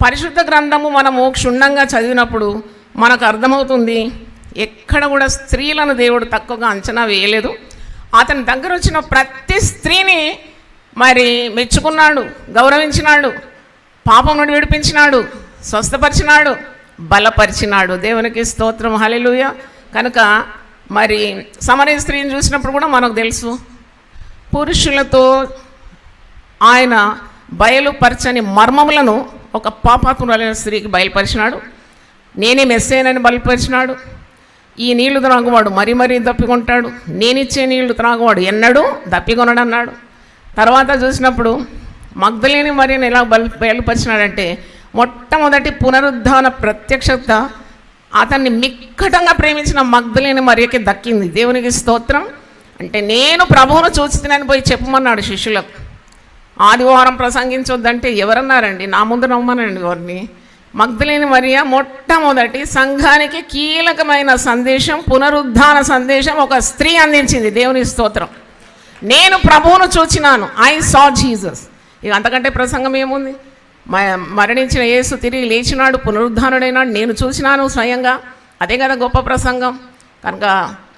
పరిశుద్ధ గ్రంథము మనము క్షుణ్ణంగా చదివినప్పుడు మనకు అర్థమవుతుంది, ఎక్కడ కూడా స్త్రీలను దేవుడు తక్కువగా అంచనా వేయలేదు. అతని దగ్గర వచ్చిన ప్రతి స్త్రీని మరి మెచ్చుకున్నాడు, గౌరవించినాడు, పాపం నుండి విడిపించినాడు, స్వస్థపరిచినాడు, బలపరిచినాడు. దేవునికి స్తోత్రం, హల్లెలూయా. కనుక మరి సమరయ స్త్రీని చూసినప్పుడు కూడా మనకు తెలుసు, పురుషులతో ఆయన బయలుపరచని మర్మములను ఒక పాపాత్మురాలైన స్త్రీకి బయలుపరిచినాడు. నేనే మెస్సేనని బయలుపరిచినాడు. ఈ నీళ్లు త్రాగువాడు మరీ దప్పికొంటాడు, నేనిచ్చే నీళ్లు త్రాగువాడు ఎన్నడూ దప్పికొనడన్నాడు. తర్వాత చూసినప్పుడు మగ్దలేని మరియను ఎలా బయలుపరిచినాడంటే, మొట్టమొదటి పునరుద్ధాన ప్రత్యక్షత అతన్ని మిక్కటంగా ప్రేమించిన మగ్దలేని మరియకి దక్కింది. దేవునికి స్తోత్రం. అంటే నేను ప్రభువును చూస్తున్నాను పోయి చెప్పమన్నాడు శిష్యులకు. ఆదివారం ప్రసంగించొద్దంటే ఎవరన్నారండి? నా ముందు నమ్మనండి వారిని. మగ్దలేని మరియ మొట్టమొదటి సంఘానికి కీలకమైన సందేశం, పునరుద్ధాన సందేశం ఒక స్త్రీ అందించింది. దేవుని స్తోత్రం. నేను ప్రభువును చూచినాను, ఐ సా జీసస్. ఇక అంతకంటే ప్రసంగం ఏముంది? మరణించిన యేసు తిరిగి లేచినాడు, పునరుద్ధానుడైనాడు, నేను చూసినాను స్వయంగా. అదే కదా గొప్ప ప్రసంగం. కనుక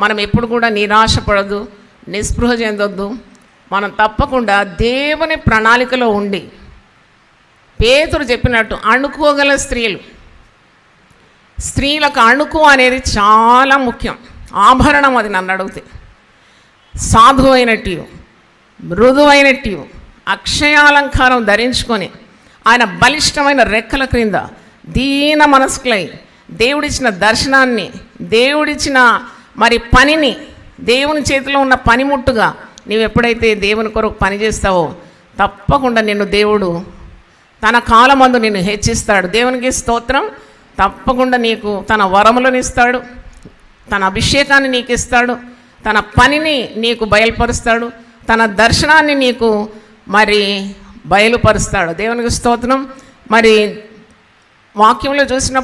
మనం ఎప్పుడు కూడా నిరాశపడద్దు, నిస్పృహ చెందొద్దు. మనం తప్పకుండా దేవుని ప్రణాళికలో ఉండి, పేతురు చెప్పినట్టు అణుకోగల స్త్రీలకు అణుకు అనేది చాలా ముఖ్యం. ఆభరణం అది నన్ను అడిగితే. సాధువైనట్టు, మృదువైనట్టు, అక్షయాలంకారం ధరించుకొని ఆయన బలిష్టమైన రెక్కల క్రింద దీన మనస్కులై దేవుడిచ్చిన దర్శనాన్ని, దేవుడిచ్చిన మరి పనిని, దేవుని చేతిలో ఉన్న పనిముట్టుగా నీవు ఎప్పుడైతే దేవుని కొరకు పని చేస్తావో తప్పకుండా నిన్ను దేవుడు తన కాలమందు నిన్ను హెచ్చిస్తాడు. దేవునికి స్తోత్రం. తప్పకుండా నీకు తన వరములను ఇస్తాడు, తన అభిషేకాన్ని నీకు ఇస్తాడు, తన పనిని నీకు బయలుపరుస్తాడు, తన దర్శనాన్ని నీకు మరి బయలుపరుస్తాడు. దేవునికి స్తోత్రం. మరి వాక్యంలో చూసిన